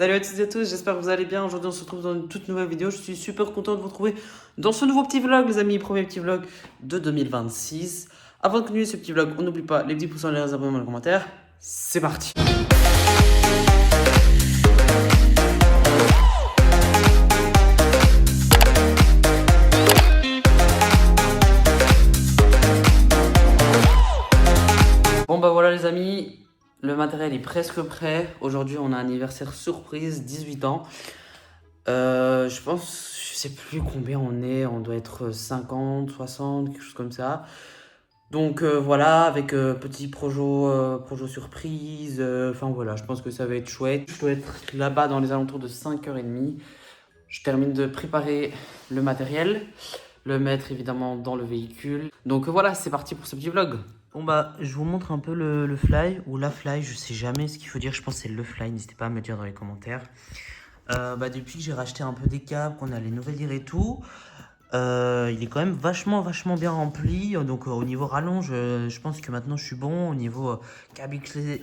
Salut à toutes et à tous, j'espère que vous allez bien. Aujourd'hui, on se retrouve dans une toute nouvelle vidéo. Je suis super content de vous retrouver dans ce nouveau petit vlog, les amis. Premier petit vlog de 2026. Avant de continuer ce petit vlog, on n'oublie pas les 10%, les abonnements, les commentaires. C'est parti! Bon bah voilà les amis, le matériel est presque prêt. Aujourd'hui on a un anniversaire surprise, 18 ans. Je pense, je sais plus combien on doit être 50, 60, quelque chose comme ça. Donc voilà, avec petit projo surprise, enfin voilà, je pense que ça va être chouette. Je dois être là-bas dans les alentours de 5h30. Je termine de préparer le matériel, le mettre évidemment dans le véhicule. Donc voilà, c'est parti pour ce petit vlog. Bon bah, je vous montre un peu le fly, ou la fly, je sais jamais ce qu'il faut dire, je pense que c'est le fly, n'hésitez pas à me dire dans les commentaires. Depuis que j'ai racheté un peu des câbles, qu'on a les nouvelles dires et tout, il est quand même vachement bien rempli. Donc au niveau rallonge, je pense que maintenant je suis bon. Au niveau câble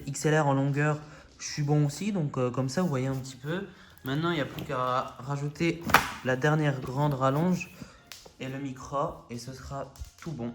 XLR en longueur, je suis bon aussi. Donc comme ça, vous voyez un petit peu. Maintenant, il n'y a plus qu'à rajouter la dernière grande rallonge et le micro, et ce sera tout bon.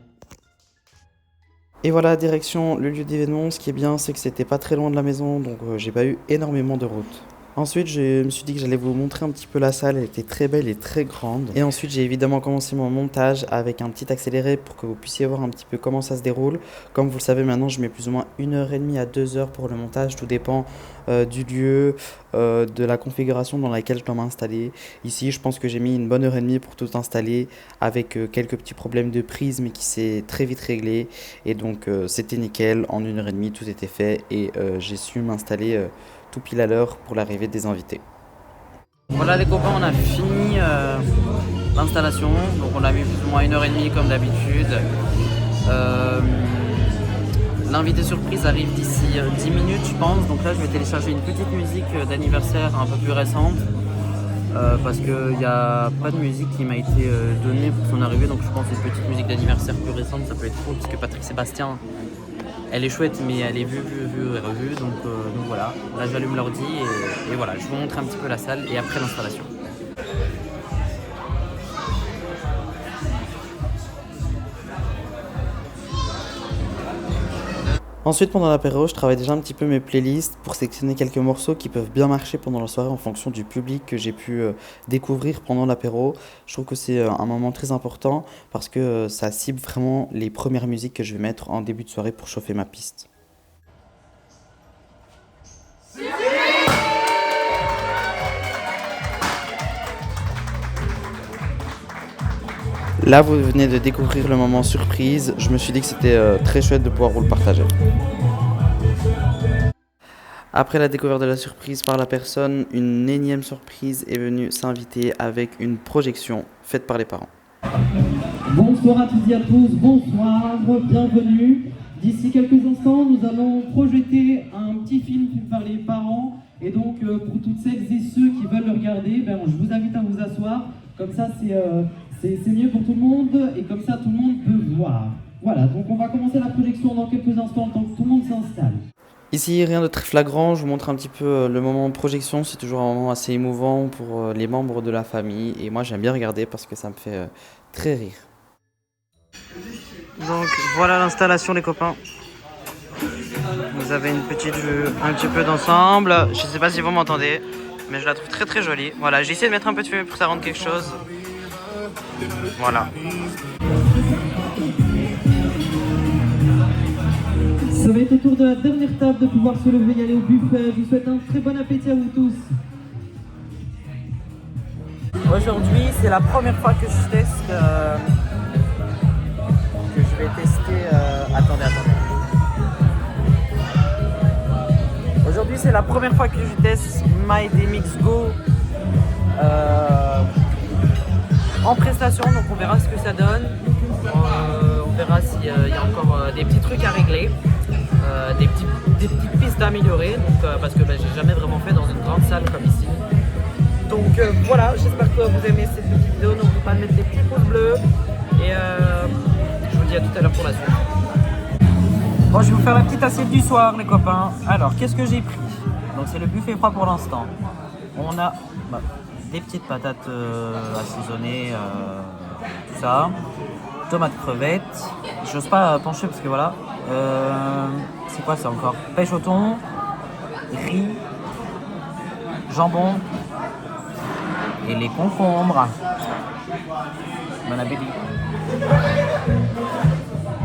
Et voilà, direction le lieu d'événement. Ce qui est bien, c'est que c'était pas très loin de la maison, donc j'ai pas eu énormément de route. Ensuite, je me suis dit que j'allais vous montrer un petit peu la salle. Elle était très belle et très grande. Et ensuite, j'ai évidemment commencé mon montage avec un petit accéléré pour que vous puissiez voir un petit peu comment ça se déroule. Comme vous le savez maintenant, je mets plus ou moins 1h30 à 2h pour le montage. Tout dépend du lieu, de la configuration dans laquelle je dois m'installer. Ici, je pense que j'ai mis une bonne heure et demie pour tout installer avec quelques petits problèmes de prise, mais qui s'est très vite réglé. Et donc, c'était nickel. En 1h30, tout était fait et j'ai su m'installer tout pile à l'heure pour l'arrivée des invités. Voilà les copains, on a fini l'installation, donc on a mis plus ou moins 1h30 comme d'habitude. L'invité surprise arrive d'ici 10 minutes je pense, donc là je vais télécharger une petite musique d'anniversaire un peu plus récente, parce qu'il n'y a pas de musique qui m'a été donnée pour son arrivée, donc je pense une petite musique d'anniversaire plus récente ça peut être cool, parce que Patrick Sébastien, elle est chouette, mais elle est vue et revue, donc voilà. Là, j'allume l'ordi et voilà, je vous montre un petit peu la salle et après l'installation. Ensuite, pendant l'apéro, je travaille déjà un petit peu mes playlists pour sélectionner quelques morceaux qui peuvent bien marcher pendant la soirée en fonction du public que j'ai pu découvrir pendant l'apéro. Je trouve que c'est un moment très important parce que ça cible vraiment les premières musiques que je vais mettre en début de soirée pour chauffer ma piste. Là, vous venez de découvrir le moment surprise. Je me suis dit que c'était très chouette de pouvoir vous le partager. Après la découverte de la surprise par la personne, une énième surprise est venue s'inviter avec une projection faite par les parents. Bonsoir à toutes et à tous, bonsoir, bienvenue. D'ici quelques instants, nous allons projeter un petit film fait par les parents. Et donc, pour toutes celles et ceux qui veulent le regarder, je vous invite à vous asseoir. Comme ça, c'est mieux pour tout le monde et comme ça, tout le monde peut voir. Voilà, donc on va commencer la projection dans quelques instants, tant que tout le monde s'installe. Ici, rien de très flagrant, je vous montre un petit peu le moment de projection. C'est toujours un moment assez émouvant pour les membres de la famille. Et moi, j'aime bien regarder parce que ça me fait très rire. Donc, voilà l'installation, les copains. Vous avez une petite vue un petit peu d'ensemble. Je sais pas si vous m'entendez, mais je la trouve très jolie. Voilà, j'ai essayé de mettre un peu de fumée pour que ça rende quelque chose. Voilà. Ça va être au tour de la dernière table de pouvoir se lever et aller au buffet. Je vous souhaite un très bon appétit à vous tous. Aujourd'hui, c'est la première fois que je teste. Que je vais tester. Attendez. Aujourd'hui, c'est la première fois que je teste MyDMix Go en prestation. Donc, on verra ce que ça donne. On verra s'il y a encore des petits trucs à régler. Des petites pistes à améliorer, parce que j'ai jamais vraiment fait dans une grande salle comme ici. Donc voilà, j'espère que vous aimez cette petite vidéo. N'oubliez pas de mettre des petits pouces bleus et je vous dis à tout à l'heure pour la suite. Bon, je vais vous faire la petite assiette du soir les copains. Alors, qu'est-ce que j'ai pris? Donc c'est le buffet froid pour l'instant. On a des petites patates assaisonnées, tout ça. Tomates crevettes. J'ose pas pencher parce que voilà. C'est quoi ça encore? Pêche au thon, riz, jambon et les concombres. Bon appétit.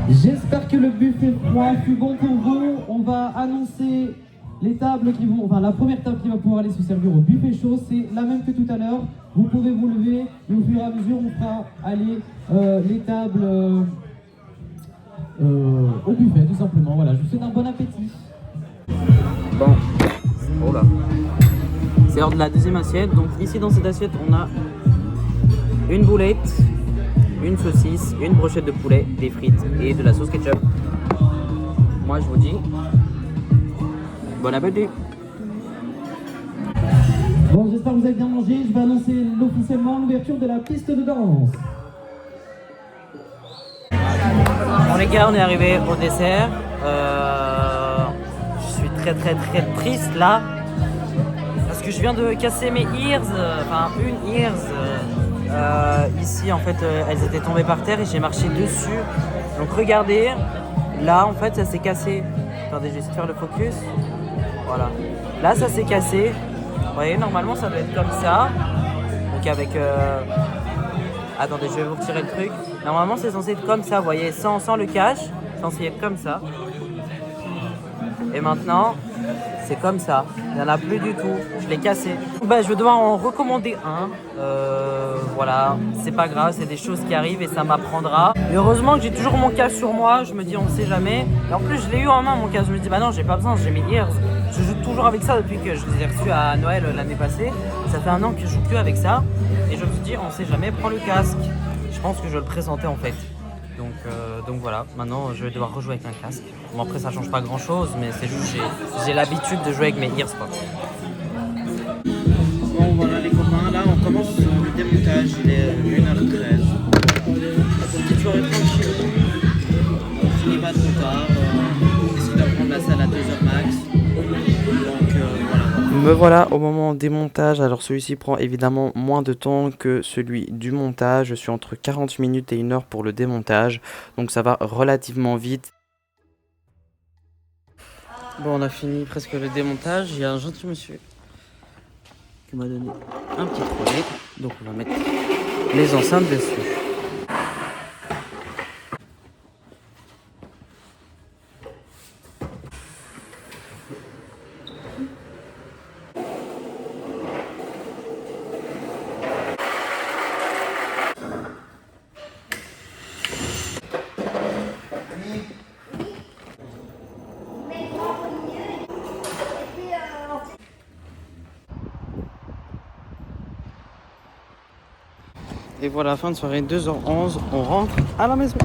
J'espère que le buffet froid fut bon pour vous. On va annoncer les tables qui vont, enfin la première table qui va pouvoir aller se servir au buffet chaud, c'est la même que tout à l'heure. Vous pouvez vous lever et au fur et à mesure on fera aller les tables au buffet tout simplement. Voilà, je vous souhaite un bon appétit. Bon, oh là. C'est l'heure de la deuxième assiette. Donc ici dans cette assiette on a une boulette, une saucisse, une brochette de poulet, des frites et de la sauce ketchup. Moi je vous dis bon appétit. Bon, j'espère que vous avez bien mangé. Je vais annoncer officiellement l'ouverture de la piste de danse. Bon les gars, on est arrivé au dessert. Je suis très triste là parce que je viens de casser mes ears, enfin une ears. Ici en fait elles étaient tombées par terre et j'ai marché dessus. Donc regardez, là en fait ça s'est cassé. Attendez, je vais essayer de faire le focus. Voilà. Là ça s'est cassé. Vous voyez, normalement ça doit être comme ça. Donc avec... Attendez, je vais vous retirer le truc. Normalement c'est censé être comme ça, vous voyez, sans le cache. C'est censé être comme ça. Et maintenant, c'est comme ça. Il n'y en a plus du tout. Je l'ai cassé. Bah, je vais devoir en recommander un. Voilà, c'est pas grave, c'est des choses qui arrivent et ça m'apprendra. Et heureusement que j'ai toujours mon cache sur moi. Je me dis, on sait jamais. Et en plus, je l'ai eu en main mon cache. Je me dis, bah non, j'ai pas besoin, j'ai mes ears. Je joue toujours avec ça depuis que je les ai reçus à Noël l'année passée. Ça fait un an que je joue plus avec ça. Et je me suis dit, on sait jamais, prends le casque. Je pense que je vais le présenter en fait. Donc voilà, maintenant je vais devoir rejouer avec un casque. Bon après ça change pas grand chose, mais c'est juste j'ai l'habitude de jouer avec mes ears quoi. Bon voilà les copains, là on commence le démontage, il est 1h13. Petite soirée tranquille, on finit pas trop tard, on essaie de prendre la salle à 2h max. Donc voilà. Me voilà au moment du démontage. Alors celui-ci prend évidemment moins de temps que celui du montage. Je suis entre 40 minutes et 1 heure pour le démontage. Donc ça va relativement vite. Bon, on a fini presque le démontage. Il y a un gentil monsieur qui m'a donné un petit projet. Donc on va mettre les enceintes dessus. Et voilà, fin de soirée, 2h11, on rentre à la maison.